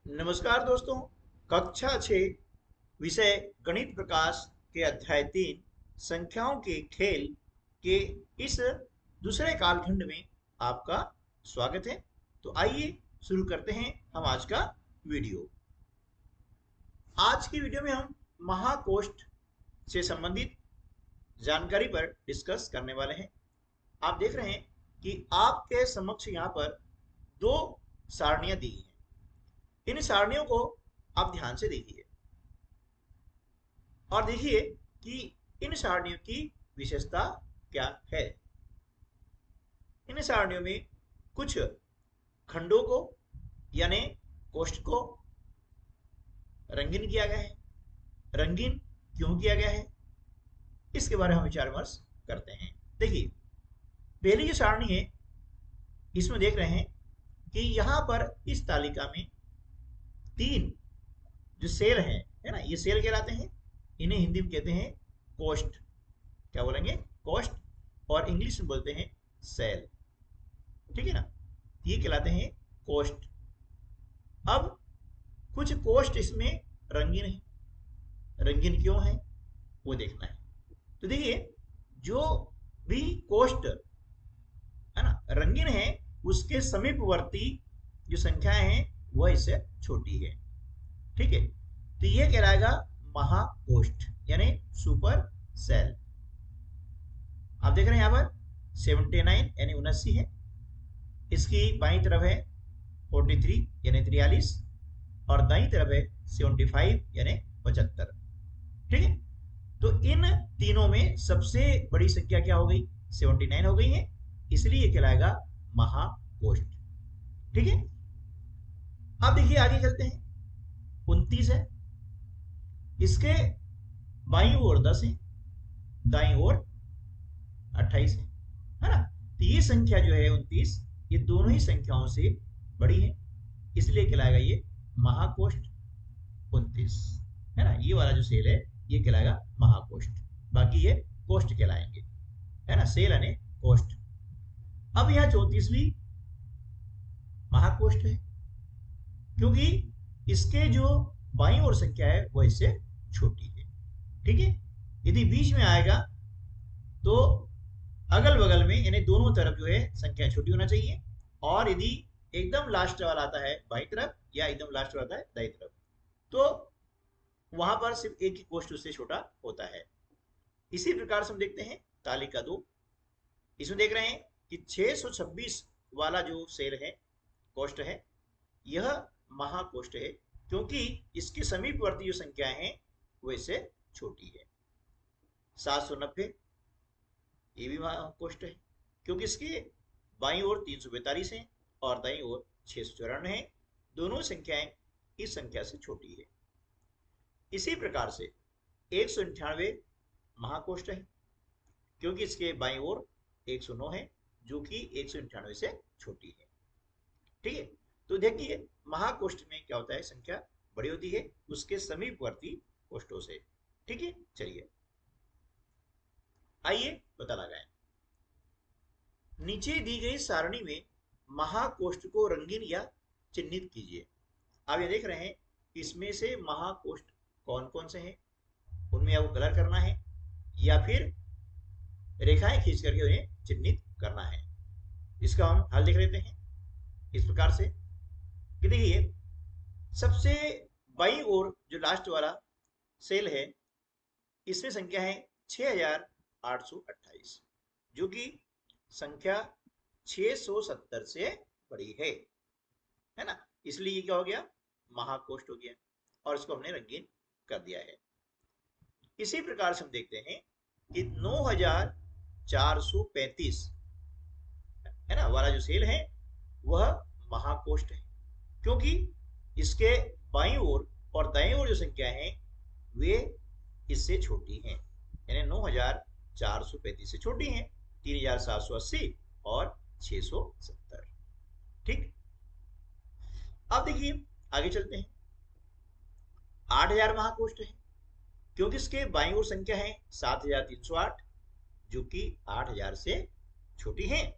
नमस्कार दोस्तों। कक्षा 6 विषय गणित प्रकाश के अध्याय 3 संख्याओं के खेल के इस दूसरे कालखंड में आपका स्वागत है। तो आइए शुरू करते हैं हम आज का वीडियो। आज की वीडियो में हम महाकोष्ठ से संबंधित जानकारी पर डिस्कस करने वाले हैं। आप देख रहे हैं कि आपके समक्ष यहाँ पर दो सारणियां दी हैं। इन सारणियों को आप ध्यान से देखिए और देखिए कि इन सारणियों की विशेषता क्या है। इन सारणियों में कुछ खंडों को यानी कोष्ठ को रंगीन किया गया है। रंगीन क्यों किया गया है इसके बारे में हम विचार विमर्श करते हैं। देखिए, पहली जो सारणी है इसमें देख रहे हैं कि यहाँ पर इस तालिका में तीन जो सेल हैं, है ना, ये सेल कहलाते हैं। इन्हें हिंदी में कहते हैं कोष्ठ। क्या बोलेंगे? कोष्ठ। और इंग्लिश में बोलते हैं सेल। ठीक है ना, ये कहलाते हैं कोष्ठ। अब कुछ कोष्ठ इसमें रंगीन है। रंगीन क्यों है वो देखना है। तो देखिए, जो भी कोष्ठ है ना रंगीन है उसके समीपवर्ती जो संख्याएं हैं वह इससे छोटी है। ठीक है, तो ये कहलाएगा महाकोष्ठ यानी सुपर सेल। आप देख रहे हैं यहाँ पर 79 यानी 79 है। इसकी बाईं तरफ है 43 यानी 43 और दाईं तरफ है 75 यानी 75। ठीक है, तो इन तीनों में सबसे बड़ी संख्या क्या हो गई? 79 हो गई है, इसलिए ये कहलाएगा महाकोष्ठ। ठीक है, अब देखिए आगे चलते हैं। 29 है, इसके बाईं ओर 10 है, दाईं ओर 28 है ना। तो ये संख्या जो है 29, ये दोनों ही संख्याओं से बड़ी है, इसलिए कहलाएगा ये महाकोष्ठ 29। है ना, ये वाला जो सेल है ये कहलाएगा महाकोष्ठ, बाकी ये कोष्ठ कहलाएंगे। है ना, सेल यानी कोष्ठ। अब यह 34वीं महाकोष्ठ है क्योंकि इसके जो बाईं ओर संख्या है वो इससे छोटी है। ठीक है, यदि बीच में आएगा तो अगल बगल में यानी दोनों तरफ जो है संख्या छोटी होना चाहिए, और यदि एकदम लास्ट वाला आता है बाईं तरफ या एकदम लास्ट वाला आता है दाईं तरफ तो वहां पर सिर्फ एक ही कोष्ठ उससे छोटा होता है। इसी प्रकार से हम देखते हैं तालिका 2। इसमें देख रहे हैं कि 626 वाला जो सेल है, कोष्ठ है, यह महाकोष्ठ है क्योंकि इसके समीपवर्ती जो संख्याएं हैं वो इससे छोटी है। 790 ये भी महाकोष्ठ है क्योंकि इसके बाईं ओर 342 है और दाईं ओर 694 है। दोनों संख्याएं इस संख्या से छोटी है। इसी प्रकार से 198 महाकोष्ठ है क्योंकि इसके बाईं ओर 109 है जो कि 198 से छोटी है। ठीक है, तो देखिए महाकोष्ठ में क्या होता है, संख्या बड़ी होती है उसके समीपवर्ती कोष्ठों से। ठीक है, चलिए आइए पता लगाएं। नीचे दी गई सारणी में महाकोष्ठ को रंगीन या चिन्हित कीजिए। आप ये देख रहे हैं इसमें से महाकोष्ठ कौन कौन से हैं, उनमें आपको कलर करना है या फिर रेखाएं खींच करके उन्हें चिन्हित करना है। इसका हम हल देख लेते हैं इस प्रकार से कि देखिए, सबसे बाईं ओर जो लास्ट वाला सेल है इसमें संख्या है 6828 जो कि संख्या 670 से बड़ी है ना, इसलिए ये क्या हो गया, महाकोष्ठ हो गया और इसको हमने रंगीन कर दिया है। इसी प्रकार से हम देखते हैं कि 9435 है ना वाला जो सेल है वह महाकोष्ठ है क्योंकि इसके बाईं ओर और दाईं ओर जो संख्या है वे इससे छोटी हैं, यानी 9435 से छोटी हैं, 3780 और 670। ठीक, अब देखिए आगे चलते हैं। 8000 महाकोष्ठ है क्योंकि इसके बाईं ओर संख्या है 7308 जो कि 8000 से छोटी है।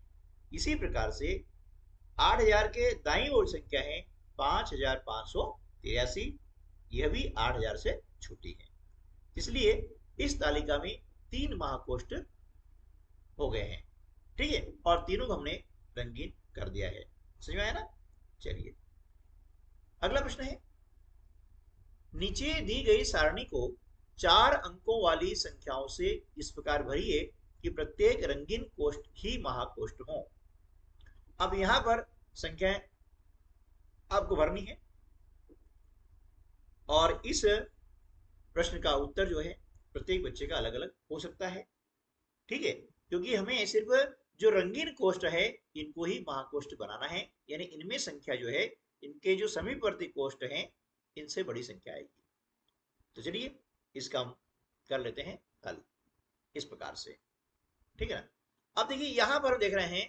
इसी प्रकार से 8000 के दाईं ओर संख्या है 5583, यह भी 8000 से छोटी है। इसलिए इस तालिका में 3 महाकोष्ठ हो गए हैं, ठीक है, और तीनों को हमने रंगीन कर दिया है। समझ में आया ना? चलिए अगला प्रश्न है, नीचे दी गई सारणी को 4 अंकों वाली संख्याओं से इस प्रकार भरिए कि प्रत्येक रंगीन कोष्ठ ही महाकोष्ठ हो। अब यहां पर संख्याएं आपको भरनी है और इस प्रश्न का उत्तर जो है प्रत्येक बच्चे का अलग अलग हो सकता है, ठीक है, क्योंकि हमें सिर्फ जो रंगीन कोष्ठ है इनको ही महाकोष्ठ बनाना है, यानी इनमें संख्या जो है इनके जो समीपवर्ती कोष्ठ हैं इनसे बड़ी संख्या आएगी। तो चलिए इसका हम कर लेते हैं हल इस प्रकार से, ठीक है ना। अब देखिए यहां पर देख रहे हैं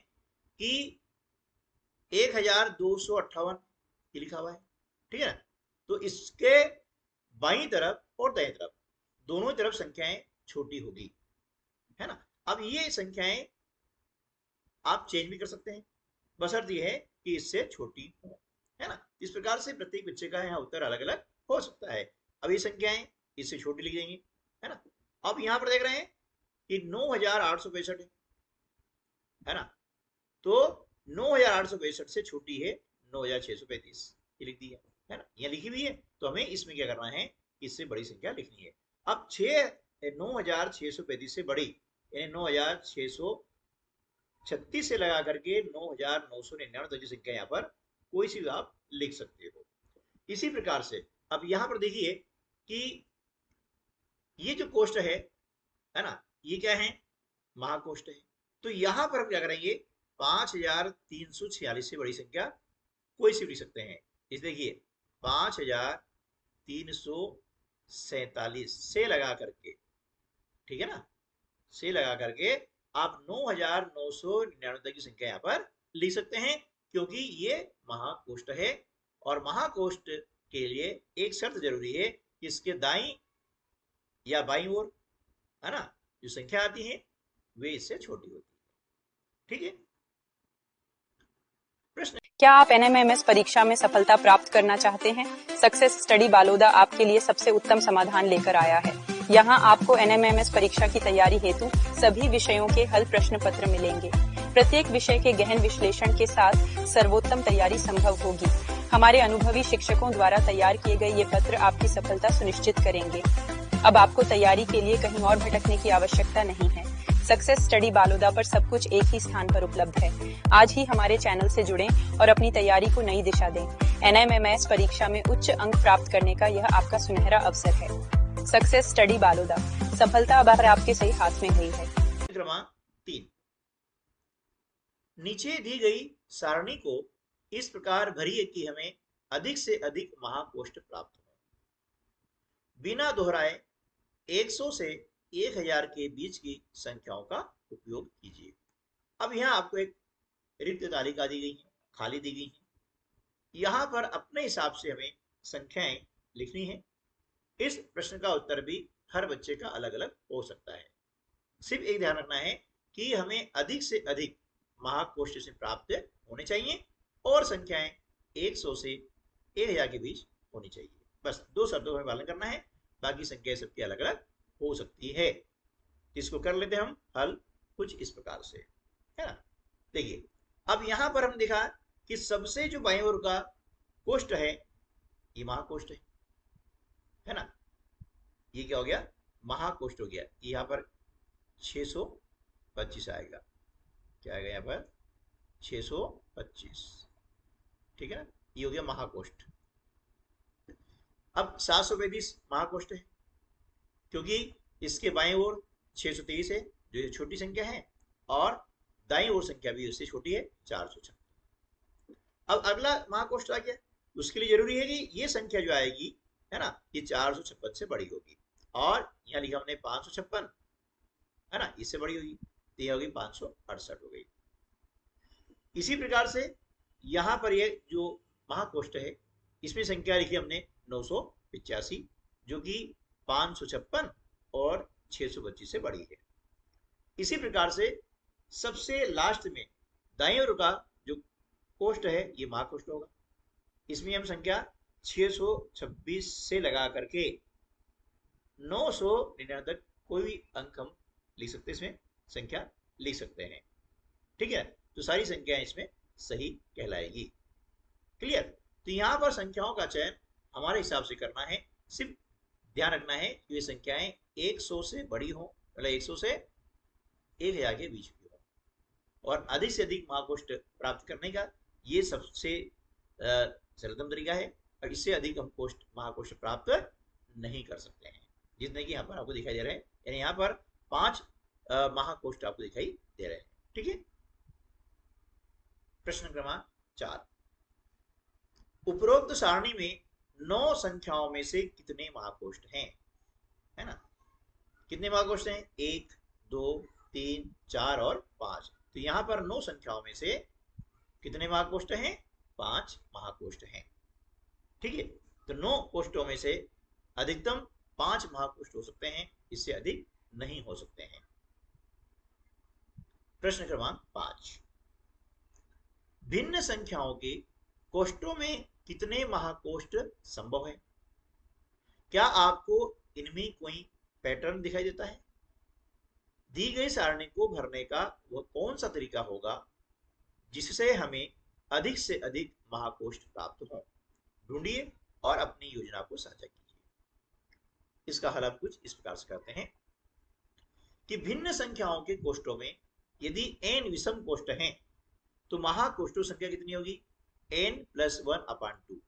कि 1258 लिखा हुआ है, ठीक है ना। तो इसके बाईं तरफ और दाईं तरफ दोनों तरफ संख्याएं छोटी होगी, है ना। अब ये संख्याएं आप चेंज भी कर सकते हैं, बशर्ते ये है कि इससे छोटी हो, है ना। इस प्रकार से प्रत्येक बच्चे का यहाँ उत्तर अलग अलग हो सकता है। अब ये संख्याएं इससे छोटी लिख देंगे, है ना। अब यहाँ पर देख रहे हैं कि 9865 है ना, तो 9865 से छोटी है 9635, ये लिख दी है ना, यहाँ लिखी हुई है। तो हमें इसमें क्या करना है, इससे बड़ी संख्या लिखनी है। अब 9635 से बड़ी यानी 9636 से लगा करके 9999 तक की संख्या यहाँ पर कोई सी भी आप लिख सकते हो। इसी प्रकार से अब यहाँ पर देखिए कि ये जो कोष्ठ है ना, ये क्या है, महाकोष्ठ है। तो यहाँ पर हम क्या करेंगे, 5346 से बड़ी संख्या कोई सी भी लिख सकते हैं। इस देखिए 5347 से लगा करके, ठीक है ना, से लगा करके आप 9999 तक की संख्या यहाँ पर लिख सकते हैं, क्योंकि ये महाकोष्ठ है। और महाकोष्ठ के लिए एक शर्त जरूरी है कि इसके दाईं या बाईं ओर, है ना, जो संख्या आती है वे इससे छोटी होती है, ठीक है। प्रश्न, क्या आप एनएमएमएस परीक्षा में सफलता प्राप्त करना चाहते हैं? सक्सेस स्टडी बालोदा आपके लिए सबसे उत्तम समाधान लेकर आया है। यहाँ आपको एनएमएमएस परीक्षा की तैयारी हेतु सभी विषयों के हल प्रश्न पत्र मिलेंगे। प्रत्येक विषय के गहन विश्लेषण के साथ सर्वोत्तम तैयारी संभव होगी। हमारे अनुभवी शिक्षकों द्वारा तैयार किए गए ये पत्र आपकी सफलता सुनिश्चित करेंगे। अब आपको तैयारी के लिए कहीं और भटकने की आवश्यकता नहीं है। सक्सेस स्टडी बालोदा पर सब कुछ एक ही स्थान पर उपलब्ध है। आज ही हमारे चैनल से जुड़ें और अपनी तैयारी को नई दिशा दें। एनएमएमएस परीक्षा में उच्च अंक प्राप्त करने का यह आपका सुनहरा अवसर है। सक्सेस स्टडी बालोदा, सफलता अब आपके सही हाथ में गई है। क्रमांक 3, नीचे दी गई सारणी को इस प्रकार भरिए कि हमें अधिक से अधिक महाकोष्ठ प्राप्त हो। बिना दोहराए 100 से 1000 के बीच की संख्याओं का उपयोग कीजिए। अब यहाँ आपको एक रिक्त तालिका दी गई है, खाली दी गई है। यहाँ पर अपने हिसाब से हमें संख्याएं लिखनी है। इस प्रश्न का उत्तर भी हर बच्चे का अलग अलग हो सकता है। सिर्फ एक ध्यान रखना है कि हमें अधिक से अधिक महाकोष्ठ से प्राप्त होने चाहिए और संख्याएं 100 से 1000 के बीच होनी चाहिए। बस 2 शर्तों का पालन करना है, बाकी संख्याएं सबकी अलग अलग हो सकती है। इसको कर लेते हैं हम हल कुछ इस प्रकार से, है ना। देखिए अब यहां पर हम देखा कि सबसे जो बाईं ओर का कोष्ठ है ये महाकोष्ठ है ना। ये क्या हो गया, महाकोष्ठ हो गया। यहाँ पर 625 आएगा, क्या आएगा यहाँ पर 625, ठीक है ना, ये हो गया महाकोष्ठ। अब 735 महाकोष्ठ है, क्योंकि इसके बाएं ओर 623 है जो छोटी संख्या है और दाईं ओर संख्या भी उससे छोटी है 456। अब अगला महाकोष्ठ आ गया, उसके लिए जरूरी है कि ये संख्या जो आएगी, है ना, ये 456 से बड़ी होगी। और यहाँ लिखा हमने 556, है ना, इससे बड़ी होगी तो ये होगी 568 हो गई। इसी प्रकार से यहाँ पर ये जो महाकोष्ठ है इसमें संख्या लिखी हमने 985, जो कि 556 और 625 से बड़ी है। इसी प्रकार से सबसे लास्ट में दाईं ओर का जो कोष्ठ है ये महाकोष्ठ होगा। इसमें हम संख्या 626 से लगा करके 999 तक कोई भी अंक हम लिख सकते हैं, इसमें संख्या लिख सकते हैं। ठीक है, तो सारी संख्याएं इसमें सही कहलाएगी। क्लियर? तो यहां पर संख्याओं का चयन हमारे हिसाब से करना है। सिर्फ ध्यान रखना है कि ये संख्याएं 100 से बड़ी हो, मतलब 100 से 1000 के बीच की हो, और अधिक से अधिक महाकोष्ठ प्राप्त करने का ये सबसे सरलतम तरीका है, और इससे अधिक हम महाकोष्ठ प्राप्त नहीं कर सकते हैं, जितने कि यहाँ पर आपको दिखाई दे रहे हैं। यानी यहाँ पर 5 महाकोष्ठ आपको दिखाई दे रहे हैं। ठीक है, प्रश्न क्रमांक 4, उपरोक्त सारणी में 9 संख्याओं में से कितने महाकोष्ठ हैं? है ना, कितने महाकोष्ठ हैं? 1, 2, 3, 4 और 5। तो यहां पर 9 संख्याओं में से कितने महाकोष्ठ हैं? 5 महाकोष्ठ हैं। ठीक है, तो 9 कोष्ठों में से अधिकतम 5 महाकोष्ठ हो सकते हैं, इससे अधिक नहीं हो सकते हैं। प्रश्न क्रमांक 5, भिन्न संख्याओं के कोष्ठों में कितने महाकोष्ठ संभव है? क्या आपको इनमें कोई पैटर्न दिखाई देता है? दी गई सारणी को भरने का वह कौन सा तरीका होगा जिससे हमें अधिक से अधिक महाकोष्ठ प्राप्त हो? ढूंढिए और अपनी योजना को साझा कीजिए। इसका हल हम कुछ इस प्रकार से करते हैं कि भिन्न संख्याओं के कोष्ठों में यदि n विषम कोष्ठ हैं तो महाकोष्ठों संख्या कितनी होगी? n+1/2।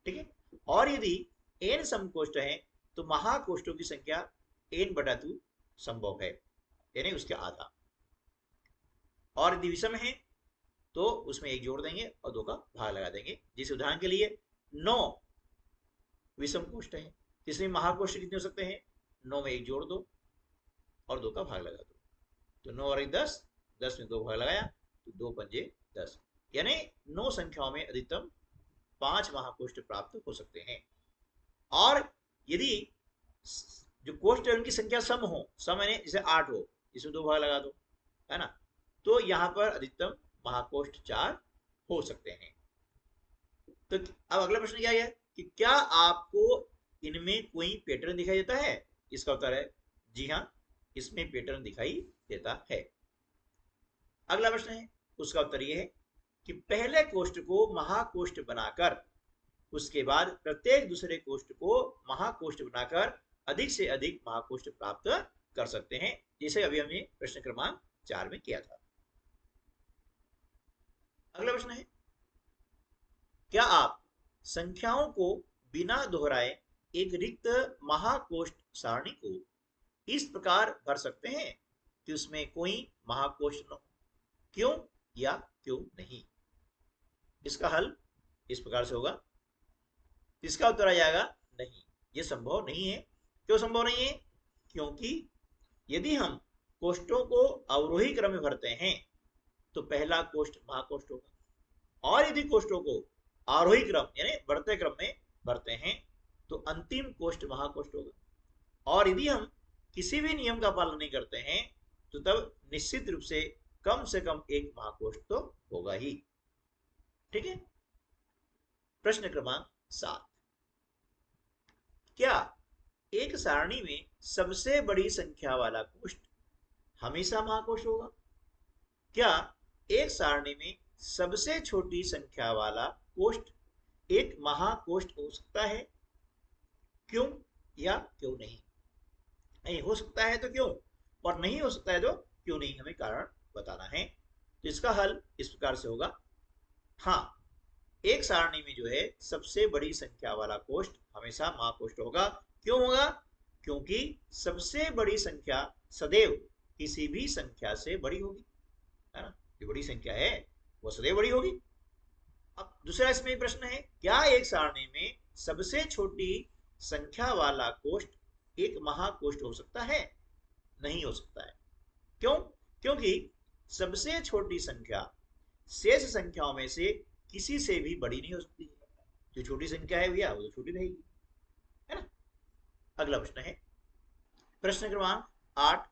ठीक है, और यदि n समकोष्ठ हैं तो महाकोष्ठों की संख्या n/2 संभव है, यानी उसके आधा। और यदि विषम है तो उसमें 1 जोड़ देंगे और 2 का भाग लगा देंगे। जैसे उदाहरण के लिए 9 विषम कोष्ठ है, इसमें महाकोष्ठ कितने हो सकते हैं? 9 में 1 जोड़ दो और 2 का भाग लगा दो, तो 9 और 1 10, 10 में 2 भाग लगाया तो 2 पंजे 10, यानी 9 संख्याओं में अधिकतम 5 महाकोष्ठ प्राप्त हो सकते हैं। और यदि जो कोष्ठ है उनकी संख्या सम हो, सम यानी जैसे 8 हो, इसमें 2 भाग लगा दो, है ना, तो यहां पर अधिकतम महाकोष्ठ 4 हो सकते हैं। तो अब अगला प्रश्न क्या है कि क्या आपको इनमें कोई पैटर्न दिखाई देता है? इसका उत्तर है जी हाँ, इसमें पैटर्न दिखाई देता है। अगला प्रश्न है, उसका उत्तर यह है कि पहले कोष्ठ को महाकोष्ठ बनाकर उसके बाद प्रत्येक दूसरे कोष्ठ को महाकोष्ठ बनाकर अधिक से अधिक महाकोष्ठ प्राप्त कर सकते हैं, जैसे अभी हमने प्रश्न क्रमांक 4 में किया था। अगला प्रश्न है, क्या आप संख्याओं को बिना दोहराए एक रिक्त महाकोष्ठ सारणी को इस प्रकार भर सकते हैं कि उसमें कोई महाकोष्ठ न हो? क्यों या क्यों नहीं? इसका हल इस प्रकार से होगा। इसका उत्तर आ जाएगा नहीं, यह संभव नहीं है। क्यों संभव नहीं है? क्योंकि यदि हम कोष्ठों को अवरोही क्रम में भरते हैं तो पहला कोष्ठ महाकोष्ठ होगा, और यदि कोष्ठों को आरोही क्रम यानी बढ़ते क्रम में भरते हैं तो अंतिम कोष्ठ महाकोष्ठ होगा, और यदि हम किसी भी नियम का पालन नहीं करते हैं तो तब निश्चित रूप से कम एक महाकोष्ठ तो होगा ही। ठीक है, प्रश्न क्रमांक 7, क्या एक सारणी में सबसे बड़ी संख्या वाला कोष्ठ हमेशा महाकोष्ठ होगा? क्या एक सारणी में सबसे छोटी संख्या वाला कोष्ठ एक महाकोष्ठ हो सकता है? क्यों या क्यों नहीं? नहीं हो सकता है तो क्यों, और नहीं हो सकता है तो क्यों नहीं, हमें कारण बताना है। तो इसका हल इस प्रकार से होगा, हाँ, एक सारणी में जो है सबसे बड़ी संख्या वाला कोष्ठ हमेशा महाकोष्ठ होगा। क्यों होगा? क्योंकि सबसे बड़ी संख्या सदैव किसी भी संख्या से बड़ी होगी, है ना, जो बड़ी संख्या है वो सदैव बड़ी होगी। अब दूसरा इसमें प्रश्न है, क्या एक सारणी में सबसे छोटी संख्या वाला कोष्ठ एक महाकोष्ठ हो सकता है? नहीं हो सकता है। क्यों? क्योंकि सबसे छोटी संख्या शेष संख्याओं में से किसी से भी बड़ी नहीं हो सकती है। जो छोटी संख्या है भैया वो तो छोटी रहेगी, है ना। अगला प्रश्न है, प्रश्न क्रमांक 8,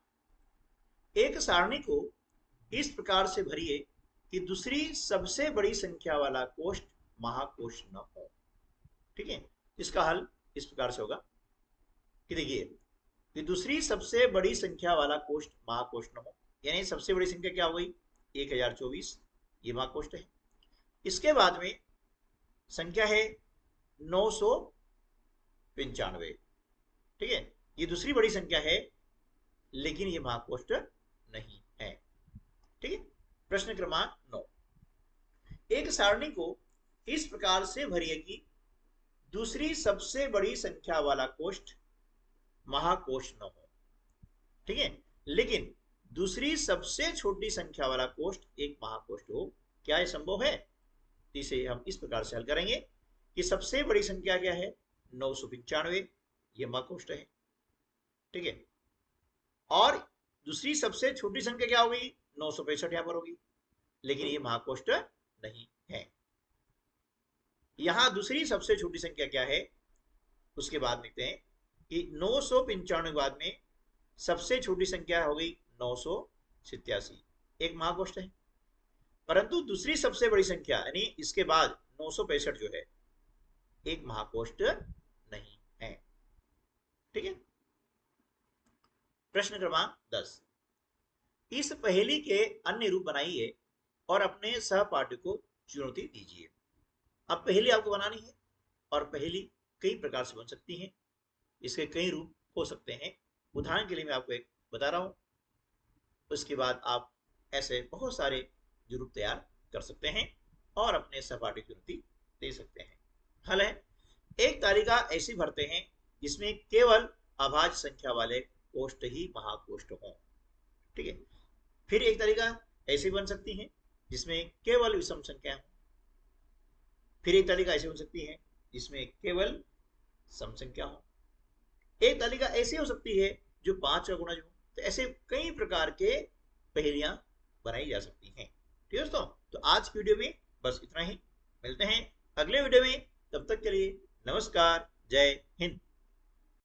एक सारणी को इस प्रकार से भरिए कि दूसरी सबसे बड़ी संख्या वाला कोष्ठ महाकोश न हो। ठीक है, इसका हल इस प्रकार से होगा कि देखिए कि दूसरी सबसे बड़ी संख्या वाला कोष्ठ महाकोश न हो, यानी सबसे बड़ी संख्या क्या हो गई 1024, ये महाकोष्ठ है। इसके बाद में संख्या है 995, ठीक है, ये दूसरी बड़ी संख्या है लेकिन ये महाकोष्ठ नहीं है। ठीक है, प्रश्न क्रमांक 9, एक सारणी को इस प्रकार से भरिए कि दूसरी सबसे बड़ी संख्या वाला कोष्ठ महाकोश न हो। ठीक है, लेकिन दूसरी सबसे छोटी संख्या वाला कोष्ठ एक महाकोष्ठ हो। क्या यह संभव है? इसे हम इस प्रकार से हल करेंगे कि सबसे बड़ी संख्या क्या है 995, ये महाकोष्ठ है। ठीक है, और दूसरी सबसे छोटी संख्या क्या होगी 965 यहां पर होगी, लेकिन ये महाकोष्ठ नहीं है। यहां दूसरी सबसे छोटी संख्या क्या है, उसके बाद लिखते हैं कि 995 के बाद में सबसे छोटी संख्या हो गई 987, एक महाकोष्ठ है। परंतु दूसरी सबसे बड़ी संख्या यानी इसके बाद 965 जो है एक महाकोष्ठ नहीं है। ठीक है, प्रश्न क्रमांक 10, इस पहेली के अन्य रूप बनाइए और अपने सहपाठी को चुनौती दीजिए। अब पहेली आपको बनानी है और पहेली कई प्रकार से बन सकती है, इसके कई रूप हो सकते हैं। उदाहरण के लिए मैं आपको एक बता रहा हूं, उसके बाद आप ऐसे बहुत सारे जो रूप तैयार कर सकते हैं और अपने सहपाठी को चुनौती दे सकते हैं। हल है, एक तालिका ऐसी भरते हैं जिसमें केवल अभाज्य संख्या वाले कोष्ठ ही महाकोष्ठ हों। ठीक है, फिर एक तालिका ऐसी बन सकती है जिसमें केवल विषम संख्या हो। फिर एक तालिका ऐसी हो सकती है जिसमें केवल सम संख्या हो। एक तालिका ऐसी हो सकती है जो 5 का गुणज हो। तो ऐसे कई प्रकार के पहेलियां बनाई जा सकती हैं। ठीक है दोस्तों, तो आज की वीडियो में बस इतना ही। मिलते हैं अगले वीडियो में, तब तक के लिए नमस्कार, जय हिंद।